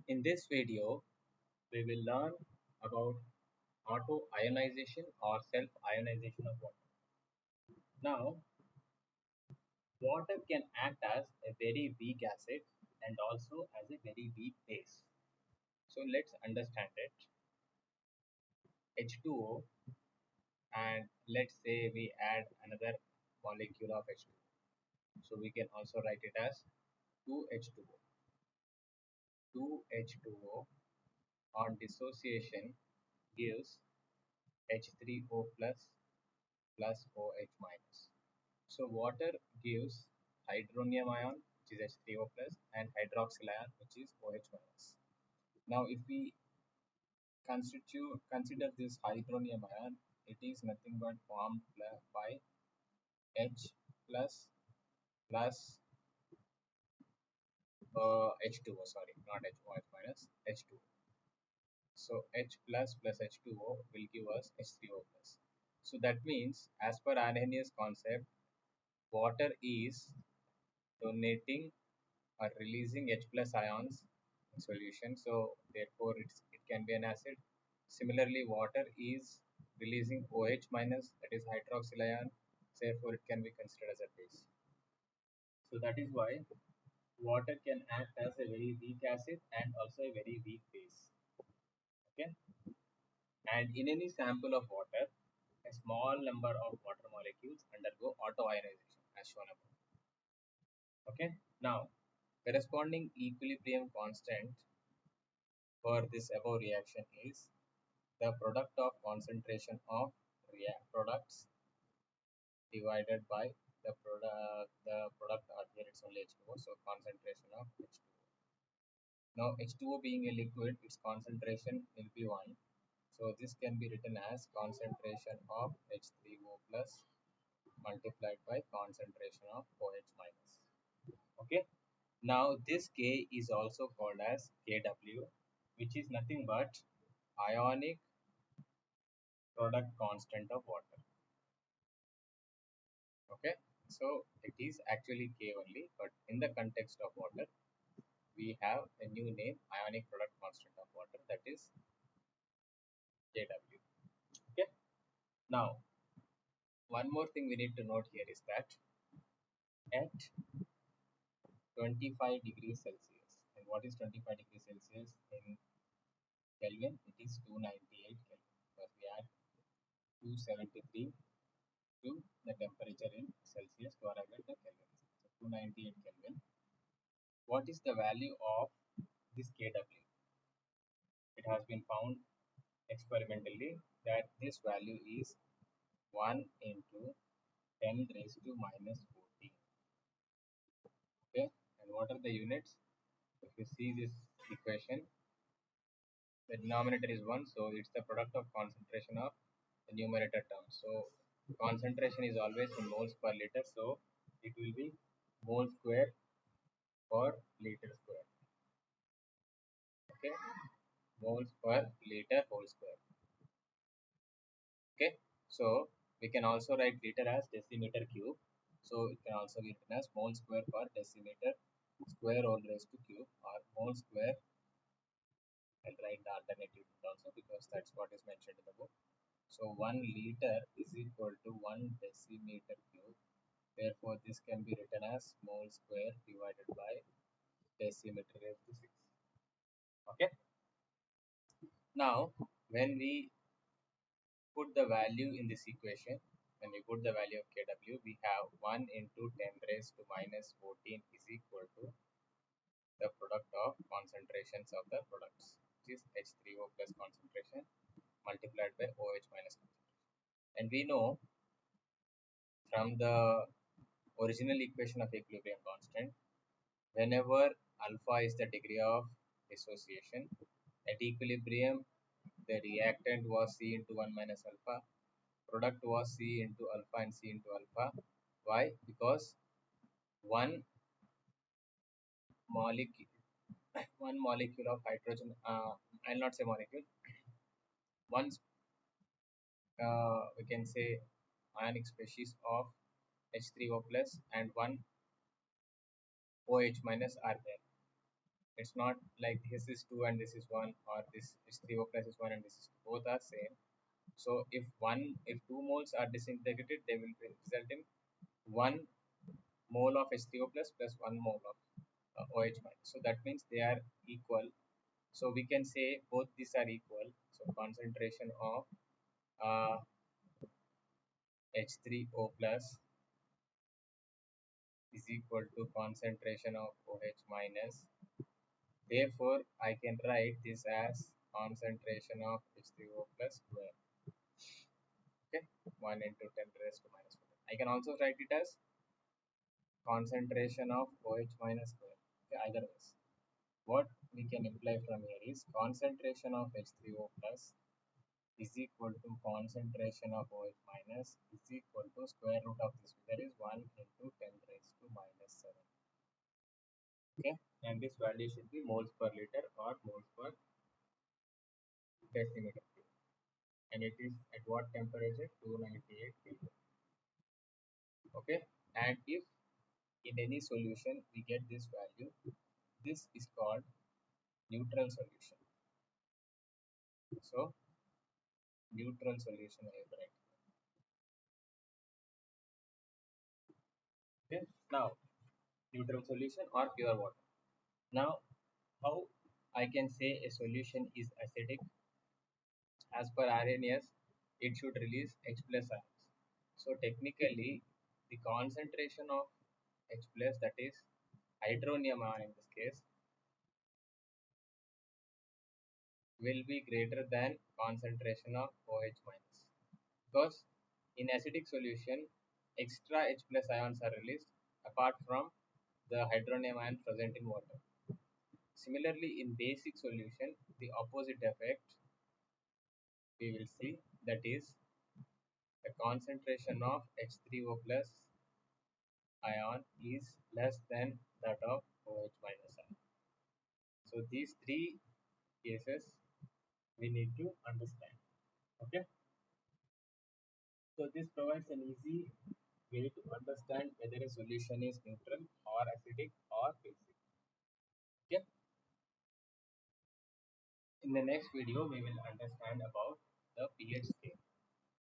In this video, we will learn about auto ionization or self ionization of water. Now, water can act as a very weak acid and also as a very weak base. So, let's understand it. H2O, and let's say we add another molecule of H2O. So, we can also write it as 2H2O. 2H2O on dissociation gives H3O plus OH minus. So water gives hydronium ion, which is H3O plus, and hydroxyl ion, which is OH minus. Now if we consider this hydronium ion, it is nothing but formed by H plus plus H2O, sorry, not HOH minus, H2O. So H plus H2O will give us H3O plus. So that means, as per Arrhenius concept, water is donating or releasing H plus ions in solution. So therefore it can be an acid. Similarly, water is releasing OH minus, that is hydroxyl ion. Therefore it can be considered as a base. So that is why water can act as a very weak acid and also a very weak base. Okay. And in any sample of water, a small number of water molecules undergo auto ionization as shown above. Okay. Now, corresponding equilibrium constant for this above reaction is the product of concentration of products divided by the product here it's only H2O, so concentration of H2O. Now H2O being a liquid, its concentration will be 1. So this can be written as concentration of H3O plus multiplied by concentration of OH minus. Okay. Now this K is also called as Kw, which is nothing but ionic product constant of water. Okay, so it is actually K only, but in the context of water, we have a new name, ionic product constant of water, that is Kw. Okay, now one more thing we need to note here is that at 25 degrees Celsius, and what is 25 degrees Celsius in Kelvin? It is 298 Kelvin, because we add 273 to the temperature in Celsius to arrive at the Kelvin. So 298 Kelvin. What is the value of this Kw? It has been found experimentally that this value is 1 into 10 raised to minus 14. Okay, and what are the units? If you see this equation, the denominator is 1, so it's the product of concentration of the numerator term. So concentration is always in moles per liter, so it will be mole square per liter square. Okay, moles per liter whole square. Okay, so we can also write liter as decimeter cube, so it can also be written as mole square per decimeter square all raised to cube, or mole square. I'll write the alternative also because that's what is mentioned in the book. So 1 liter is equal to 1 decimeter cube, therefore this can be written as mole square divided by decimeter raised to 6. Okay, now when we put the value in this equation, when we put the value of Kw, we have 1 into 10 raised to minus 14 is equal to the product of concentrations of the products, which is H3O plus concentration multiplied by OH minus concentration. And we know from the original equation of equilibrium constant, whenever alpha is the degree of dissociation, at equilibrium the reactant was C into 1 minus alpha, product was C into alpha and C into alpha. Why? Because one molecule one molecule of hydrogen, I'll not say molecule, one we can say ionic species of H3O plus and one OH minus are there. It's not like this is 2 and this is 1, or this is 3O plus is 1 and this is 2. Both are same. So if 2 moles are disintegrated, they will result in 1 mole of H3O plus plus 1 mole of OH minus. So that means they are equal. So we can say both these are equal. So concentration of uh, H3O plus is equal to concentration of OH minus. Therefore, I can write this as concentration of H3O plus square. Okay, 1 into 10 raised to minus 4. I can also write it as concentration of OH minus square. Okay, either ways. What we can imply from here is concentration of H3O plus is equal to concentration of OH minus is equal to square root of this. That is 1 into 10 raised to minus 7. Okay, and this value should be moles per liter or moles per decimeter cube. And it is at what temperature? 298 Kelvin. Okay, and if in any solution we get this value, this is called neutral solution. So neutral solution is right. Okay, now neutral solution or pure water. Now, how I can say a solution is acidic? As per RNAs, it should release H plus ions. So technically, the concentration of H plus, that is hydronium ion in this case, will be greater than concentration of OH minus, because in acidic solution, extra H plus ions are released apart from the hydronium ion present in water. Similarly, in basic solution, the opposite effect we will see, that is the concentration of H3O plus ion is less than that of OH minus ion. So these three cases we need to understand. Okay. So this provides an easy way to understand whether a solution is neutral or acidic or basic. Okay. In the next video, we will understand about the pH scale.